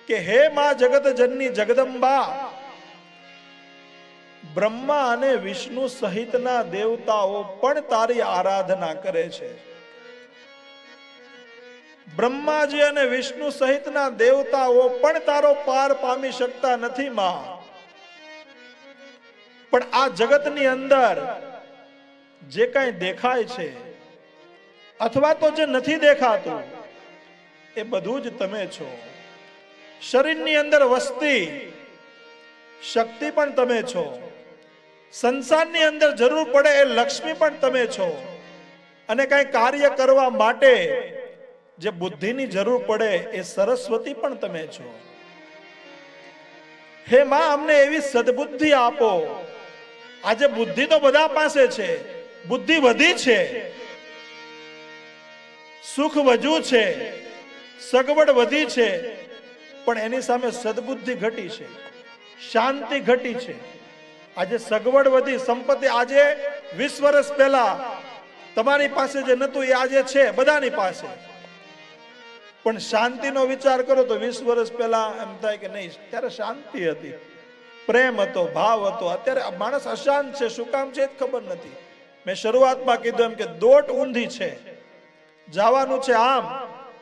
કે હે માં જગત જનની જગદંબા, બ્રહ્મા અને વિષ્ણુ સહિતના દેવતાઓ પણ તારી આરાધના કરે છે. બ્રહ્માજી અને વિષ્ણુ સહિતના દેવતાઓ પણ તારો પાર પામી શકતા નથી માં. પણ આ જગતની અંદર જે કઈ દેખાય છે અથવા તો જે નથી દેખાતું એ બધું જ તમે છો. શરીરની અંદર વસતી શક્તિ પણ તમે છો. સંસારની અંદર જરૂર પડે એ લક્ષ્મી પણ તમે છો. અને કઈ કાર્ય કરવા માટે જે બુદ્ધિની જરૂર પડે એ સરસ્વતી પણ તમે છો. હે માં, અમને એવી સદબુદ્ધિ આપો. આજે બુદ્ધિ તો બધા પાસે છે, બુદ્ધિ વધી છે, સુખ વધ્યું છે, સગવડ વધી છે, પણ એની સામે સદબુદ્ધિ ઘટી છે, શાંતિ ઘટી છે. આજે સગવડ વધી, સંપત્તિ આજે 20 વર્ષ પહેલા તમારી પાસે જે નતું એ આજે છે બધાની પાસે, પણ શાંતિનો વિચાર કરો તો 20 વર્ષ પહેલા એમ થાય કે નહીં, ત્યારે શાંતિ હતી, પ્રેમ હતો, ભાવ હતો. અત્યારે માણસ અશાંત છે. શું કામ છે એ જ ખબર નથી. મેં શરૂઆતમાં કીધું એમ કે દોટ ઊંધી છે, જવાનું છે આમ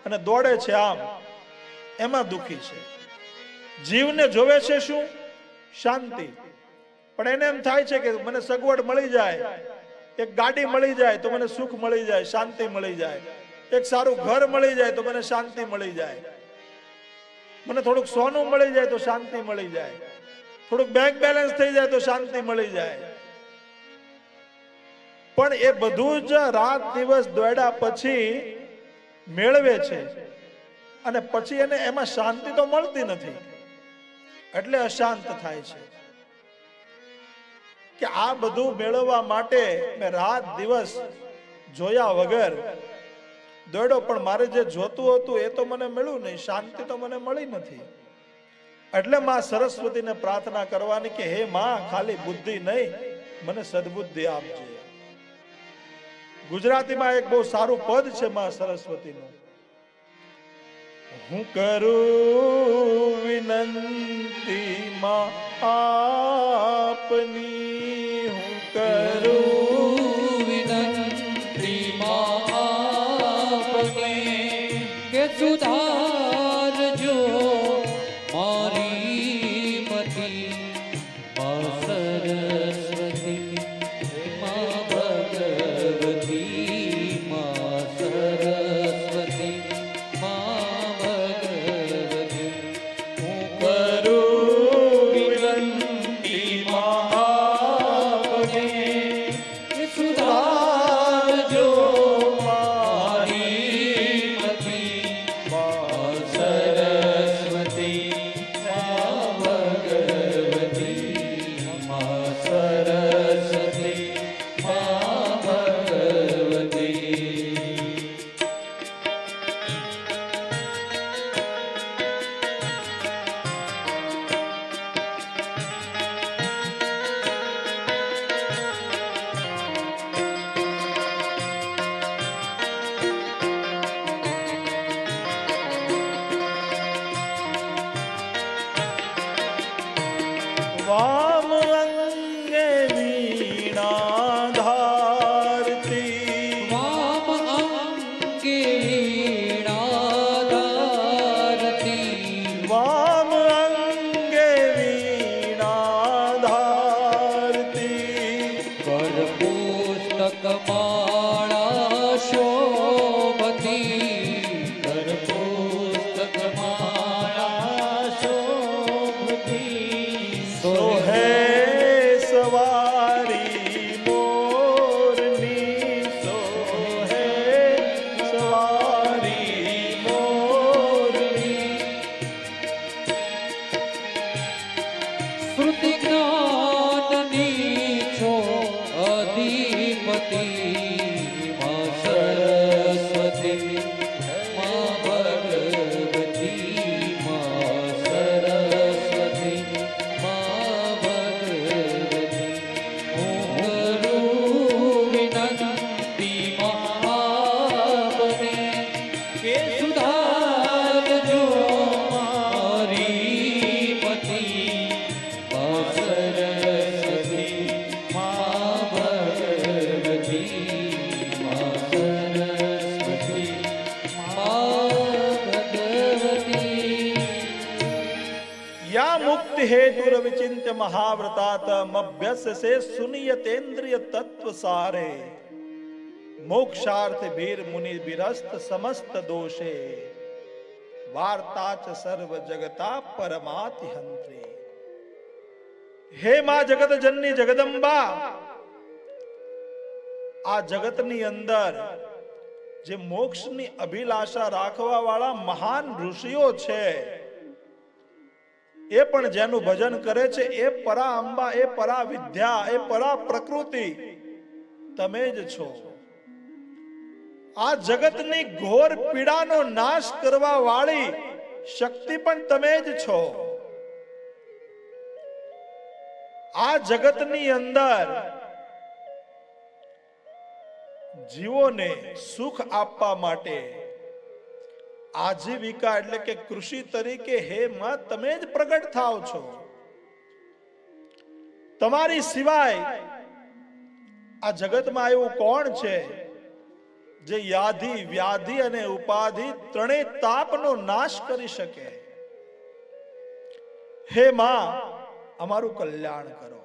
અને દોડે છે આમ, એમાં દુખી છે. જીવને જોવે છે શું? શાંતિ. પણ એને એમ થાય છે કે મને સગવડ મળી જાય, એક ગાડી મળી જાય તો મને સુખ મળી જાય, શાંતિ મળી જાય, એક સારું ઘર મળી જાય તો મને શાંતિ મળી જાય, મને થોડુંક સોનું મળી જાય તો શાંતિ મળી જાય, થોડુંક બેંક બેલેન્સ થઈ જાય તો શાંતિ મળી જાય. પણ એ બધું જ રાત દિવસ દોડ્યા પછી મેળવે છે અને પછી એને એમાં શાંતિ તો મળતી નથી, એટલે અશાંત થાય છે. કે આ બધું મેળવવા માટે મેં રાત દિવસ જોયા વગર દોડ્યો, પણ મારે જે જોતું હતું એ તો મને મળ્યું નહીં, શાંતિ તો મને મળી નથી. એટલે માં સરસ્વતીને પ્રાર્થના કરવાની કે હે માં, ખાલી બુદ્ધિ નહીં, મને સદબુદ્ધિ આપજે. ગુજરાતીમાં એક બહુ સારું પદ છે માં સરસ્વતીનું. હું કરું વિનંતી માં આપની, હું કરું વિનંતી માં આપની, કે સુધારજો મારી મતિ. માં સરસ્વતી, માં ભગવતી, માં સરસ્વતી, માં ભગવતી, હું કરું વિનંતી માં આપની, કે સુધારજો મારી મતિ. માં સરસ્વતી, માં ભગવતી, માં સરસ્વતી, માં ભગવતી. વામ અંગે વીણા ધારતી, વામ અંગે વીણા ધારતી, વામ અંગે વીણા ધારતી, કર પુસ્તક માળા શોભતી, કર પુસ્તક માળા શોભતી, સોહે સવારી મોરની, સોહે સવારી મોરની, યા મુક્તિ હેતુર વિચિંત્ય મહાવ્રતાતમ અભ્યસ્યસે સુનિયતેન્દ્રિય તત્વ સારે મોક્ષાર્થ ભીર મુનિ બિરસ્ત સમસ્ત દોષે વાર્તા ચ સર્વ જગતા પરમાતિ હંત્રી. હે માં જગત જનની જગદંબા, આ જગતની અંદર જે મોક્ષની અભિલાષા રાખવા વાળા મહાન ઋષિઓ છે, એ પણ જેનું ભજન કરે છે, એ પરા અંબા, એ પરા વિદ્યા, એ પરા પ્રકૃતિ તમે જ છો. આ જગતની ઘોર પીડાનો નાશ કરવા વાળી શક્તિ પણ તમે જ છો. આ જગતની અંદર જીવોને સુખ આપવા માટે આજીવિકા એટલે કે કૃષિ તરીકે હે માં તમે જ પ્રગટ થાવ છો. તમારી સિવાય આ જગતમાં એવું કોણ છે જે યાધિ વ્યાધિ અને ઉપાધિ ત્રણેય તાપનો નાશ કરી શકે? હે માં, અમારું કલ્યાણ કરો.